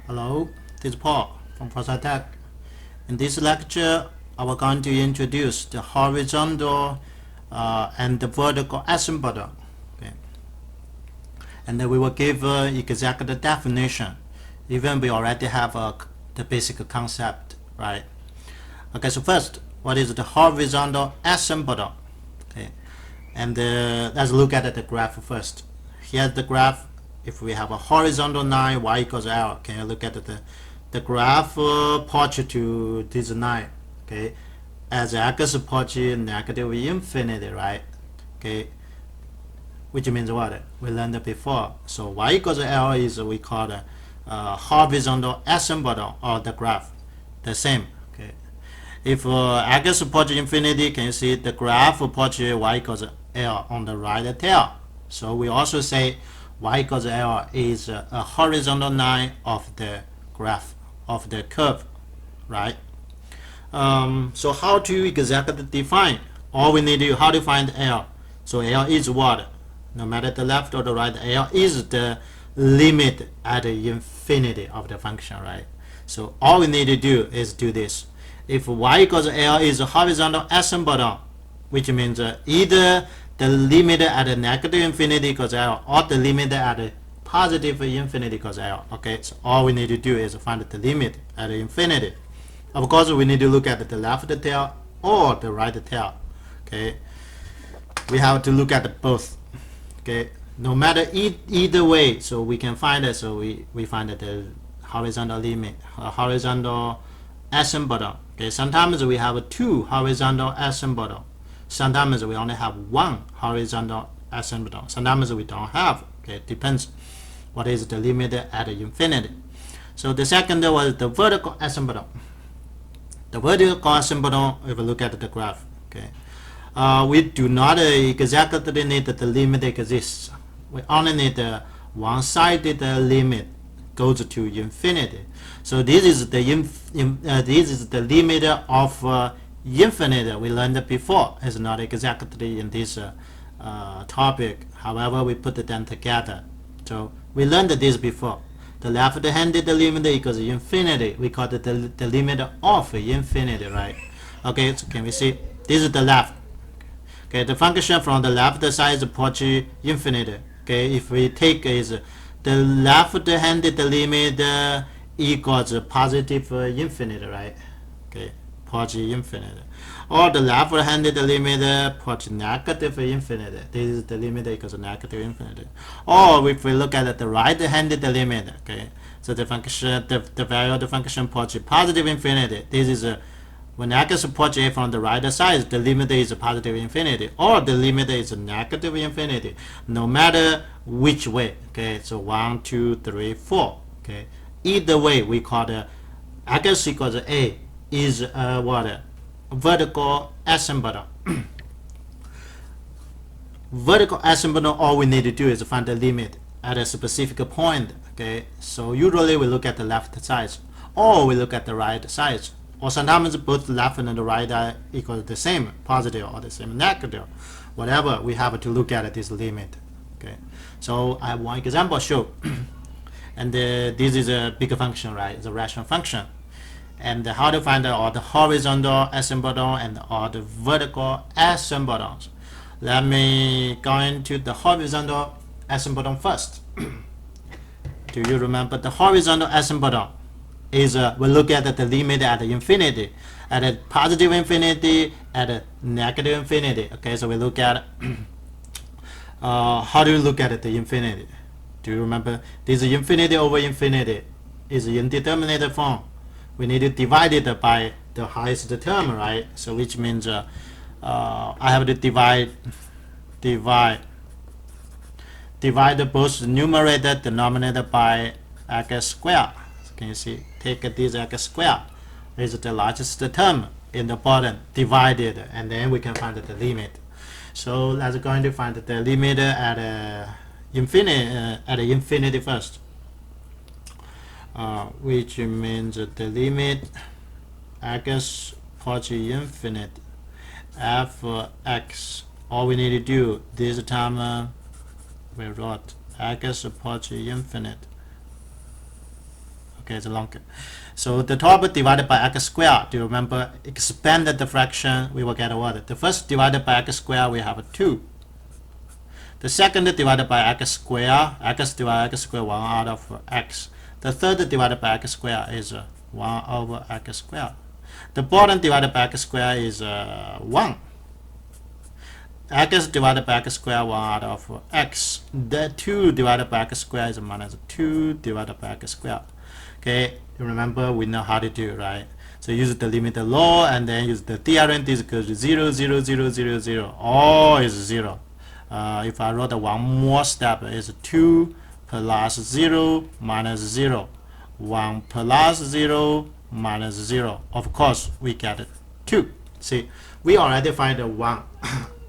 Hello, this is Paul from Tech. In this lecture, I will going to introduce the horizontal and the vertical asymptote. Okay. And then we will give exact definition, even we already have the basic concept, right? Okay, so first, what is the horizontal asymptote? Okay, and let's look at the graph first. Here's the graph. If we have a horizontal line, y equals L, can you look at the graph approach to this line? Okay, as x approach negative infinity, right? Okay, which means what? We learned before. So y equals L is we call the horizontal asymptote of the graph. The same. Okay, if x approach infinity, can you see the graph approach y equals L on the right tail? So we also say y equals L is a horizontal line of the graph of the curve, right? So how to exactly define? All we need to how to find L. So L is what? No matter the left or the right, L is the limit at the infinity of the function, right? So all we need to do is do this. If y equals L is a horizontal asymptote, which means either the limit at a negative infinity equals L or the limit at a positive infinity equals L. Okay, so all we need to do is find the limit at infinity. Of course, we need to look at the left tail or the right tail. Okay, we have to look at both. Okay, no matter either way, so we can find it. So we find the horizontal limit, horizontal asymptote. Okay, sometimes we have two horizontal asymptote. Sometimes we only have one horizontal asymptote. Sometimes we don't have. Okay, depends what is the limit at infinity. So the second was the vertical asymptote. The vertical asymptote, if we look at the graph, okay, we do not exactly need the limit exists. We only need one-sided limit goes to infinity. So this is the limit of infinite we learned before. It's not exactly in this topic. However, we put them together. So we learned this before. The left-handed limit equals infinity. We call it the limit of infinity, right? Okay, so can we see? This is the left. Okay, the function from the left side is approach infinity. Okay, if we take is the left-handed limit equals positive infinity, right? Okay, approach infinity. Or the left-handed limit approach negative infinity. This is the limit equals negative infinity. Or if we look at the right-handed limit, okay, so the function, the value of the function approach positive infinity. This is when x approach a from the right side, the limit is positive infinity, or the limit is negative infinity, no matter which way. Okay, so 1, 2, 3, 4. Okay, either way, we call the x equals a is what? Vertical asymptote. Vertical asymptote, all we need to do is find the limit at a specific point. Okay, so usually we look at the left side, or we look at the right side, or sometimes both left and the right are equal the same, positive or the same negative. Whatever, we have to look at this limit. Okay, so I have one example show, and this is a big function, right? It's a rational function. And how to find all the horizontal asymptote and all the vertical asymptotes. Let me go into the horizontal asymptote first. Do you remember the horizontal asymptote is we look at the limit at infinity, at a positive infinity, at a negative infinity. Okay, so we look at how do you look at the infinity? Do you remember this infinity over infinity is indeterminate form? We need to divide it by the highest term, right? So which means I have to divide both numerator denominator by x squared. So can you see? Take this x squared is the largest term in the bottom, divided, and then we can find the limit. So let's going to find the limit at infinity first. Which means the limit x approach infinite f(x). All we need to do this time we wrote x approach infinite. Okay, it's longer. So the top divided by x squared, do you remember, expanded the fraction, we will get what? The first divided by x squared, we have 2. The second divided by x squared, x divided by x squared, 1 out of x. The third divided by x squared is 1 over x squared. The bottom divided by x squared is 1. X divided by x squared, 1 out of x. The 2 divided by x squared is minus 2 divided by x squared. Okay, remember we know how to do, right? So use the limit law and then use the theorem. This equals to 0, 0, 0, 0, 0. All is 0. If I wrote one more step, is 2 plus 0 minus 0. 1 plus 0 minus 0. Of course, we get 2. See, we already find one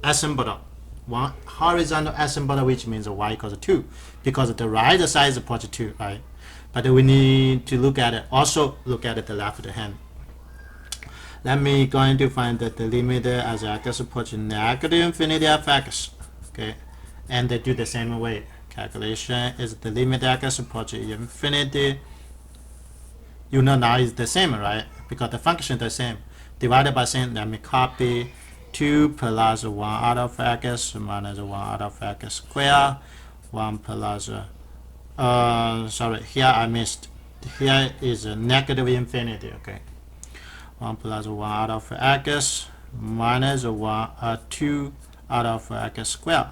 asymptote, one horizontal asymptote, which means y equals 2, because the right side is positive, right? But we need to look at it. Also, look at the left hand. Let me going to find the limit as x approaches negative infinity of x. Okay, and they do the same way. Calculation is the limit x approaches infinity. You know now is the same, right? Because the function is the same. Divided by same. Let me copy 2 plus 1 out of x minus 1 out of x squared. 1 plus sorry, here I missed. Here is a negative infinity. Okay, 1 plus 1 out of x minus 2 out of x squared.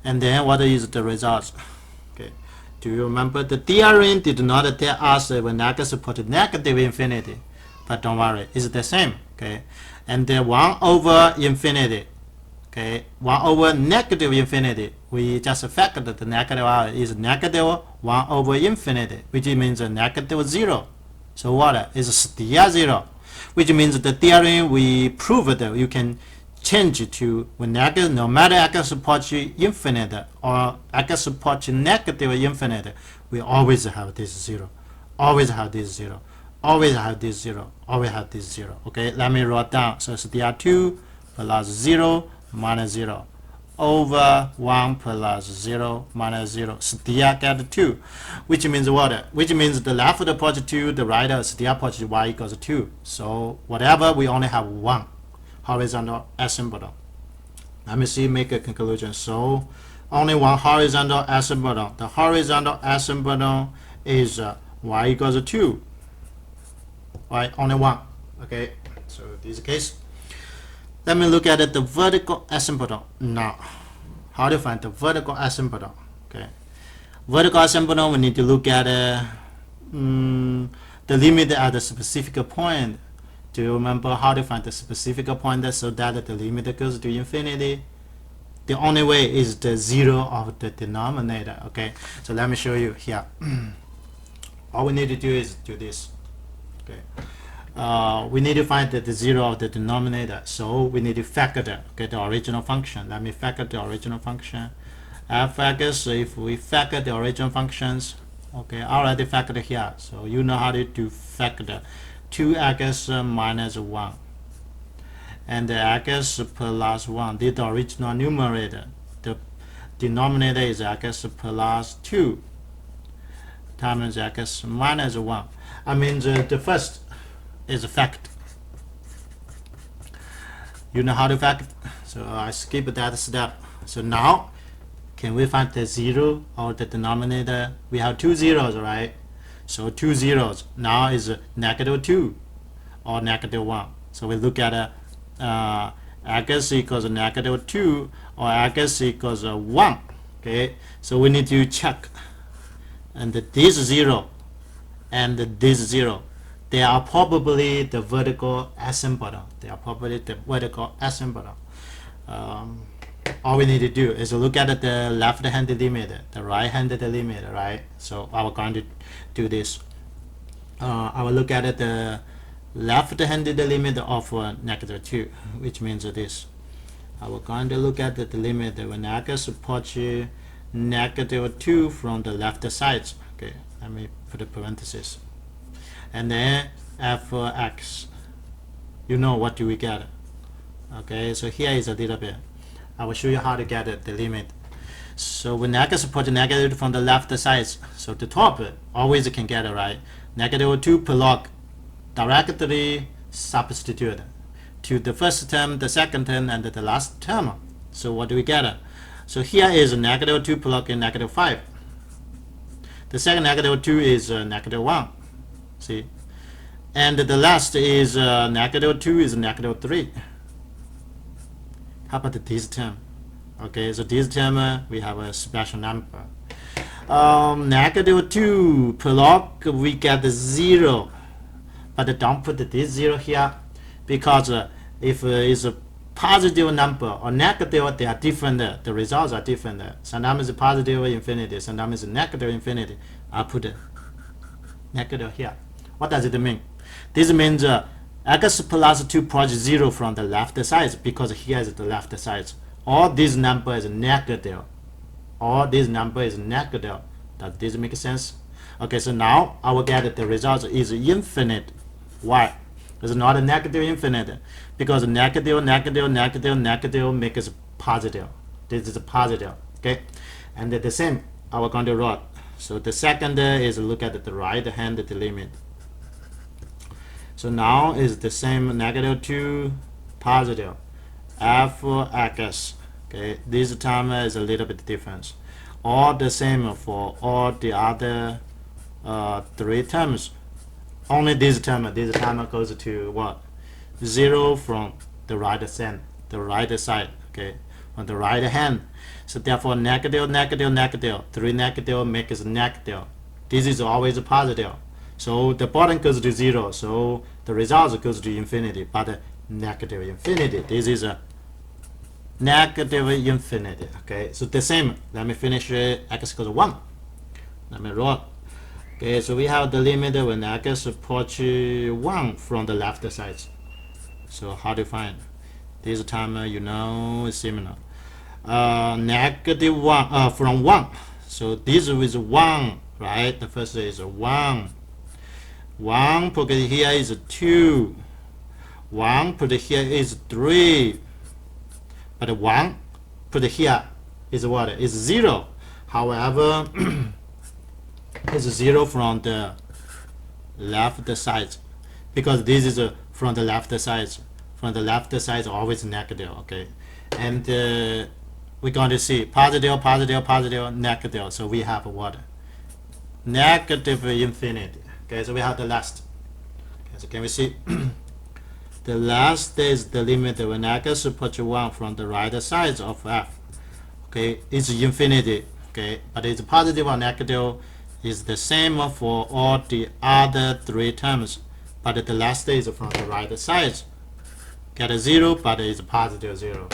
And then what is the result? Okay, do you remember the theorem did not tell us when x approaches negative infinity, but don't worry, it's the same. Okay, and the 1 over infinity. Okay, 1 over negative infinity, we just factor the negative out is negative 1 over infinity, which means a negative 0. So what is still 0, which means the theorem we proved that you can change it to when negative, no matter x approaches infinite or x approaches negative infinite, we always have this 0, always have this 0, always have this 0, always have this 0. Okay, let me write down. So it's dr2 plus 0 minus 0 over 1 plus 0 minus 0. Still get 2, which means what? Which means the left approach 2, the right still approach y equals 2. So whatever, we only have one horizontal asymptote. Let me see, make a conclusion. So only one horizontal asymptote. The horizontal asymptote is y equals 2. Right, only one. Okay, so this case. Let me look at the vertical asymptote now. How to find the vertical asymptote? Okay, vertical asymptote, we need to look at the limit at a specific point. Do you remember how to find the specific point so that the limit goes to infinity? The only way is the 0 of the denominator. Okay, so let me show you here. All we need to do is do this. Okay, we need to find the 0 of the denominator, so we need to factor the original function. Let me factor the original function. Fx, if we factor the original functions, okay, I already factored here, so you know how to do factor 2x minus 1 and the x plus 1. This is the original numerator. The denominator is x plus 2 times x minus 1. I mean the first is a fact. You know how to factor, so I skip that step. So now can we find the 0 of the denominator? We have 2 zeros, right? So 2 zeros now is negative 2 or negative 1. So we look at x equals negative 2 or x equals 1. Okay, so we need to check. And this 0 and this 0, they are probably the vertical asymptote. They are probably the vertical asymptote. All we need to do is look at the left-hand limit, the right-hand limit, right? So I will going to do this. I will look at the left-hand limit of negative 2, which means this. I will going to look at the limit when x approaches negative 2 from the left side. Okay, let me put a parenthesis. And then fx, you know what do we get? Okay, so here is a little bit. I will show you how to get the limit. So when x approaches negative from the left side, so the top always can get it, right? negative 2 per log directly substitute to the first term, the second term, and the last term. So what do we get? So here is negative 2 per log in negative 5. The second negative 2 is negative 1. See? And the last is negative 2 is negative 3. How about this term? Okay, so this term we have a special number. Negative 2 per log we get 0. But don't put this 0 here, because if it's a positive number or negative, they are different. The results are different. Sometimes it's positive infinity, sometimes it's negative infinity. I'll put negative here. What does it mean? This means x plus 2 approach 0 from the left side, because here is the left side. All this number is negative. All this number is negative. Does this make sense? Okay, so now I will get the result is infinite. Why? It's not a negative infinite, because negative, negative, negative, negative makes positive. This is positive. Okay, and the same I will going to write. So the second is look at the right hand limit. So now is the same, negative 2 positive f(x). Okay, this time is a little bit different. All the same for all the other 3 terms. Only this term goes to what? 0 from the right side. Okay, on the right hand. So therefore negative, negative, negative, 3 negative makes negative. This is always positive. So the bottom goes to 0, so the result goes to infinity, but negative infinity. This is a negative infinity. Okay, so the same. Let me finish x equals 1. Let me roll. Okay, so we have the limit when x approach 1 from the left side. So how to find? This time you know similar. Negative 1 from 1. So this is 1, right? The first is 1. 1 put here is 2. 1 put here is 3. But 1 put here is what? Is 0. However, it's 0 from the left side, because this is from the left side. From the left side always negative. Okay, and we're going to see positive, positive, positive, negative. So we have what? Negative infinity. Okay, so we have the last. Okay, so can we see? The last is the limit when x approach 1 from the right side of f. Okay, it's infinity. Okay, but it's positive or negative is the same for all the other 3 terms, but the last is from the right side. Get a 0, but it's positive 0.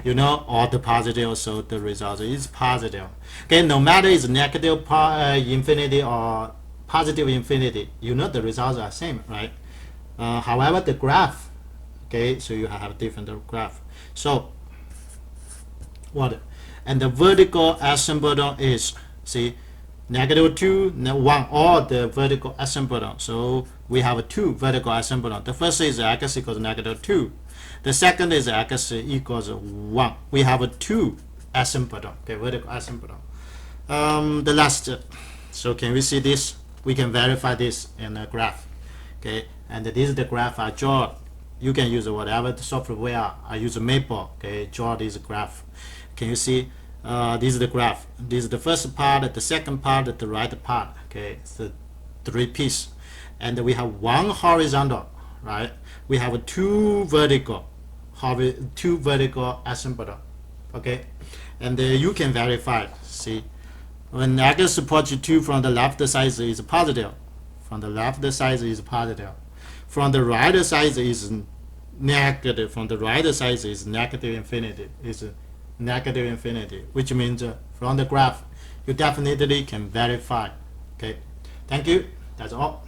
You know all the positive, so the result is positive. Okay, no matter it's negative infinity or positive infinity, you know the results are same, right? However, the graph, okay, so you have different graph. So what? And the vertical asymptote is, see, negative 2, 1, all the vertical asymptote. So we have 2 vertical asymptote. The first is x equals negative 2. The second is x equals 1. We have 2 asymptote, okay, vertical asymptote. The last, so can we see this? We can verify this in the graph. Okay, and this is the graph I draw. You can use whatever software. I use Maple. Okay, draw this graph. Can you see? This is the graph. This is the first part, the second part, the right part. Okay, it's the 3 pieces, and we have 1 horizontal, right? We have 2 vertical asymptote. Okay, and you can verify. See, when x approach 2 from the left side is positive. From the left side is positive. From the right side is negative. From the right side is negative infinity. Is negative infinity, which means from the graph you definitely can verify. Okay, thank you. That's all.